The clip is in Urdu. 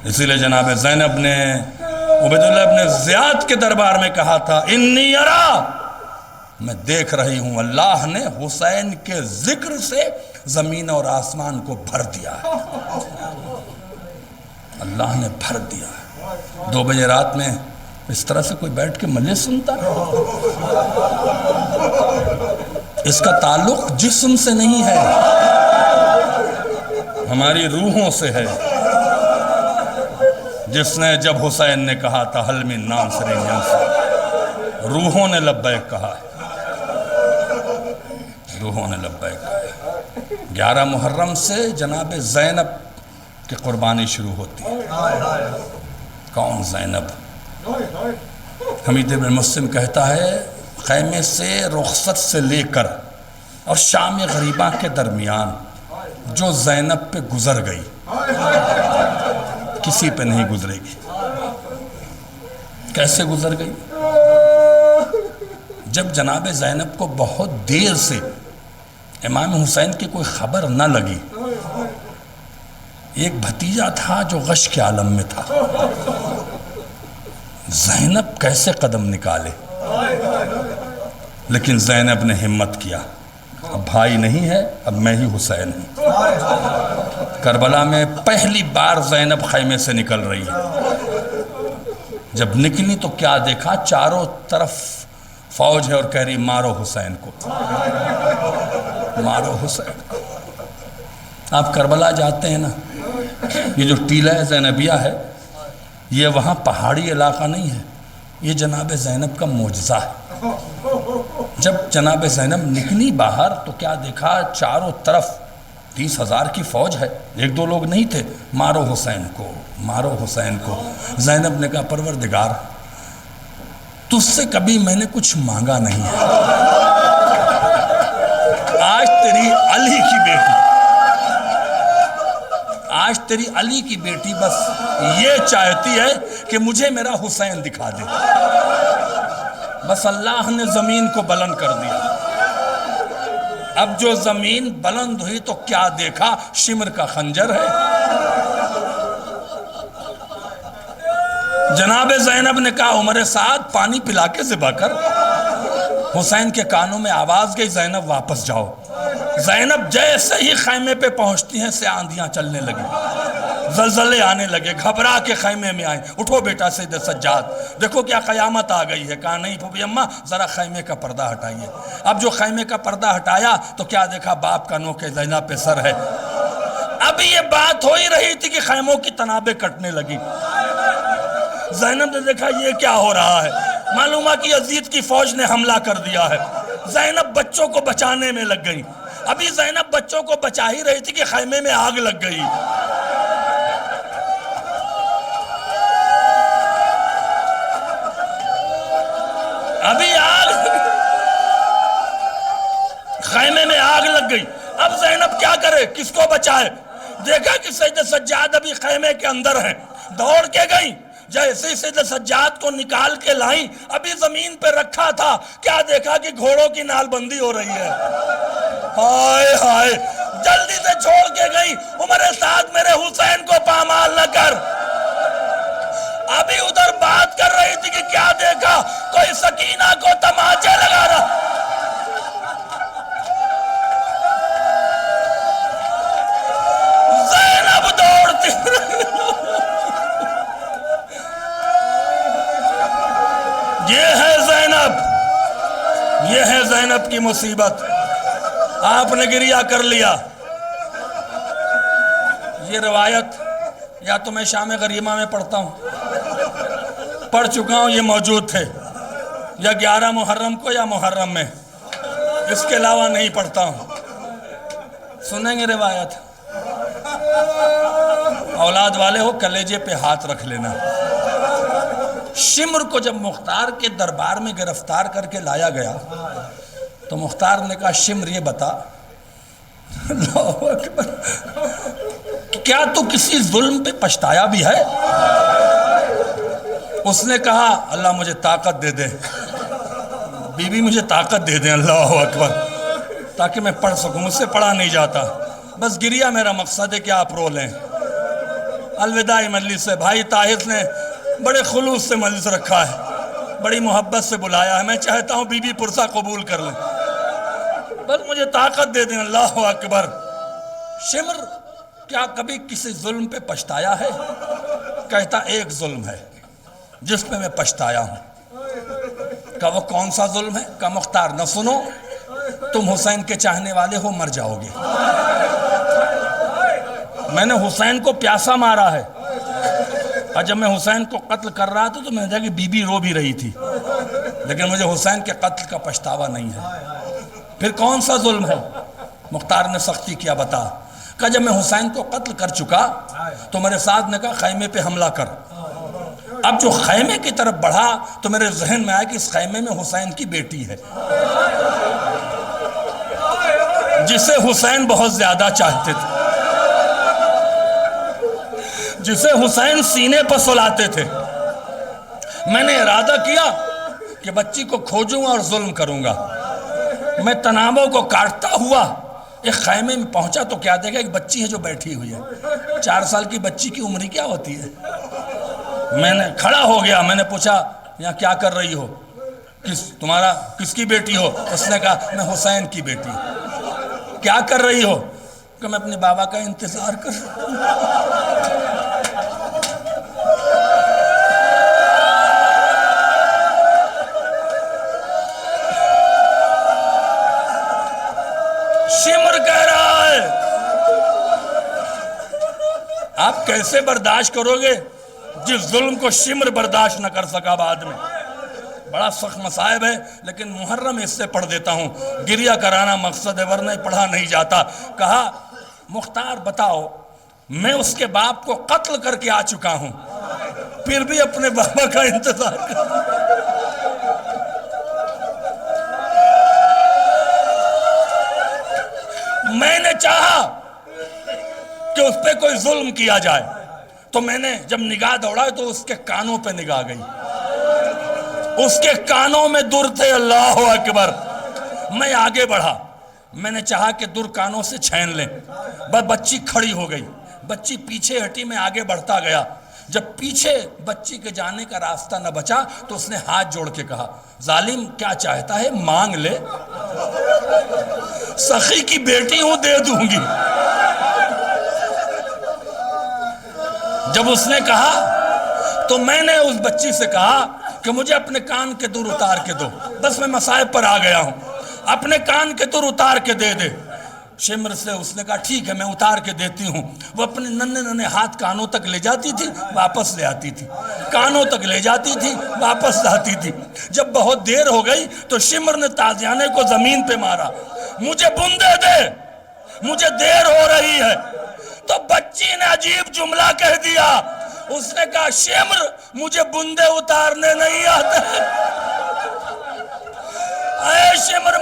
اسی لیے جناب زینب نے عبیداللہ ابن زیاد کے دربار میں کہا تھا انی ارا، میں دیکھ رہی ہوں اللہ نے حسین کے ذکر سے زمین اور آسمان کو بھر دیا ہے، اللہ نے بھر دیا ہے۔ 2 بجے رات میں اس طرح سے کوئی بیٹھ کے مجلس سنتا ہے؟ اس کا تعلق جسم سے نہیں ہے، ہماری روحوں سے ہے۔ جس نے جب حسین نے کہا تھا حل من ناصر ینصر، روحوں نے لبیک کہا ہے، روحوں نے لبیک کہا ہے۔ 11 محرم سے جناب زینب کی قربانی شروع ہوتی ہے۔ کون زینب؟ حمید بن مسلم کہتا ہے خیمے سے رخصت سے لے کر اور شام غریبہ کے درمیان جو زینب پہ گزر گئی کسی پہ نہیں گزرے گی۔ کیسے گزر گئی؟ جب جناب زینب کو بہت دیر سے امام حسین کی کوئی خبر نہ لگی، ایک بھتیجا تھا جو غش کے عالم میں تھا، زینب کیسے قدم نکالے، لیکن زینب نے ہمت کیا، اب بھائی نہیں ہے، اب میں ہی حسین ہوں۔ کربلا میں پہلی بار زینب خیمے سے نکل رہی ہے۔ جب نکلی تو کیا دیکھا؟ چاروں طرف فوج ہے اور کہہ رہی مارو حسین کو، مارو حسین کو۔ آپ کربلا جاتے ہیں نا، یہ جو ٹیلہ زینبیہ ہے یہ وہاں پہاڑی علاقہ نہیں ہے، یہ جناب زینب کا معجزہ ہے۔ جب جناب زینب نکلی باہر تو کیا دیکھا؟ چاروں طرف 30,000 کی فوج ہے، 1-2 لوگ نہیں تھے، مارو حسین کو، مارو حسین کو۔ زینب نے کہا پروردگار تجھ سے کبھی میں نے کچھ مانگا نہیں ہے، آج تیری علی کی بیٹی، آج تیری علی کی بیٹی بس یہ چاہتی ہے کہ مجھے میرا حسین دکھا دے۔ بس اللہ نے زمین کو بلند کر دیا۔ اب جو زمین بلند ہوئی تو کیا دیکھا؟ شمر کا خنجر ہے۔ جناب زینب نے کہا عمر سعد پانی پلا کے ذبح کر۔ حسین کے کانوں میں آواز گئی زینب واپس جاؤ۔ زینب جیسے ہی خیمے پہ پہنچتی ہیں سے آندیاں چلنے لگی، زلزلے آنے لگے، گھبرا کے خیمے میں آئیں، اٹھو بیٹا سید سجاد، دیکھو کیا قیامت آ گئی ہے۔ کہا نہیں پھوپھی اماں ذرا خیمے کا پردہ ہٹائیے۔ اب جو خیمے کا پردہ ہٹایا تو کیا دیکھا؟ باپ کا نوک زینب پہ سر ہے۔ ابھی یہ بات ہو ہی رہی تھی کہ خیموں کی تنابیں کٹنے لگی۔ زینب نے دیکھا یہ کیا ہو رہا ہے، معلوم ہے کہ یزید کی فوج نے حملہ کر دیا ہے۔ زینب بچوں کو بچانے میں لگ گئی۔ ابھی زینب بچوں کو بچا ہی رہی تھی کہ خیمے میں آگ لگ گئی۔ ابھی خیمے میں آگ لگ گئی۔ اب زینب کیا کرے، کس کو بچائے؟ دیکھا کہ سید سجاد ابھی خیمے کے اندر ہیں، دوڑ کے گئی، جیسے سید سجاد کو نکال کے لائیں، ابھی زمین پہ رکھا تھا، کیا دیکھا کہ گھوڑوں کی نال بندی ہو رہی ہے۔ ہائے ہائے، جلدی سے چھوڑ کے گئی، عمر سعد میرے حسین کو پامال نہ کر۔ ابھی ادھر بات کر رہی تھی کہ کیا دیکھا؟ کوئی سکینہ کو تماچے لگا رہا۔ زینب دوڑتی یہ ہے زینب، یہ ہے زینب کی مصیبت۔ آپ نے گریہ کر لیا۔ یہ روایت یا تو میں شام غریبہ میں پڑھتا ہوں، پڑھ چکا ہوں، یہ موجود تھے، یا 11 محرم کو یا محرم میں، اس کے علاوہ نہیں پڑھتا ہوں۔ سنیں گے روایت؟ اولاد والے ہو کلیجے پہ ہاتھ رکھ لینا۔ شمر کو جب مختار کے دربار میں گرفتار کر کے لایا گیا تو مختار نے کہا شمر یہ بتا، اللہ اکبر، کیا تو کسی ظلم پہ پچھتایا بھی ہے؟ اس نے کہا اللہ مجھے طاقت دے دے، بی بی مجھے طاقت دے دیں، اللہ اکبر، تاکہ میں پڑھ سکوں، مجھ سے پڑھا نہیں جاتا، بس گریہ میرا مقصد ہے کہ آپ رو لیں۔ الوداعی مجلس سے بھائی طاہر نے بڑے خلوص سے مجلس رکھا ہے، بڑی محبت سے بلایا ہے، میں چاہتا ہوں بی بی پرسہ قبول کر لیں، بس مجھے طاقت دے دیں۔ اللہ اکبر۔ شمر کیا کبھی کسی ظلم پہ پچھتایا ہے؟ کہتا ایک ظلم ہے جس پہ میں پچھتایا ہوں۔ کہ وہ کون سا ظلم ہے؟ کہ مختار نہ سنو، تم حسین کے چاہنے والے ہو، مر جاؤ گے۔ میں نے حسین کو پیاسا مارا ہے، اور جب میں حسین کو قتل کر رہا تھا تو میں نے دیکھا کہ بی بی رو بھی رہی تھی، لیکن مجھے حسین کے قتل کا پچھتاوا نہیں ہے۔ پھر کون سا ظلم ہے؟ مختار نے سختی کیا، بتا۔ کہ جب میں حسین کو قتل کر چکا تو میرے ساتھ نے کہا خیمے پہ حملہ کر۔ اب جو خیمے کی طرف بڑھا تو میرے ذہن میں آیا کہ اس خیمے میں حسین کی بیٹی ہے، جسے حسین بہت زیادہ چاہتے تھے، جسے حسین سینے پر سلاتے تھے۔ میں نے ارادہ کیا کہ بچی کو کھوجوں اور ظلم کروں گا۔ میں تنابوں کو کاٹتا ہوا ایک خیمے میں پہنچا تو کیا دیکھا، ایک بچی ہے جو بیٹھی ہوئی ہے۔ 4 سال کی بچی کی عمر کیا ہوتی ہے؟ میں نے کھڑا ہو گیا، میں نے پوچھا یہاں کیا کر رہی ہو؟ تمہارا کس کی بیٹی ہو؟ اس نے کہا میں حسین کی بیٹی ہوں۔ کیا کر رہی ہو؟ کہ میں اپنے بابا کا انتظار کر رہا ہوں۔ شمر کہہ رہا ہے آپ کیسے برداشت کرو گے جس ظلم کو شمر برداشت نہ کر سکا بعد میں؟ بڑا سخت مصائب ہے، لیکن محرم اس سے پڑھ دیتا ہوں، گریہ کرانا مقصد ہے ورنہ پڑھا نہیں جاتا۔ کہا مختار بتاؤ، میں اس کے باپ کو قتل کر کے آ چکا ہوں، پھر بھی اپنے بابا کا انتظار کر۔ میں نے چاہا کہ اس پہ کوئی ظلم کیا جائے، تو میں نے جب نگاہ دوڑا تو اس کے کانوں پہ نگاہ گئی، اس کے کانوں میں در تھے۔ اللہ اکبر۔ میں آگے بڑھا، میں نے چاہا کہ در کانوں سے چھین لیں، بس بچی کھڑی ہو گئی، بچی پیچھے ہٹی، میں آگے بڑھتا گیا۔ جب پیچھے بچی کے جانے کا راستہ نہ بچا تو اس نے ہاتھ جوڑ کے کہا ظالم کیا چاہتا ہے، مانگ لے، سخی کی بیٹی ہوں، دے دوں گی۔ جب اس نے کہا تو میں نے اس بچی سے کہا کہ مجھے اپنے کان کے در اتار کے دو، بس میں مصائب پر آ گیا ہوں، اپنے کان کے در اتار کے دے دے۔ شمر سے اس نے کہا ٹھیک ہے میں اتار کے دیتی ہوں۔ وہ اپنے ننھے ننھے ہاتھ کانوں تک لے جاتی تھی، واپس لے آتی تھی، کانوں تک لے جاتی تھی، واپس لاتی تھی۔ جب بہت دیر ہو گئی تو شمر نے تازیانے کو زمین پہ مارا، مجھے بندے دے، مجھے دیر ہو رہی ہے۔ تو بچی نے عجیب جملہ کہہ دیا، اس نے کہا شمر مجھے بندے اتارنے نہیں آتے۔ اے شمر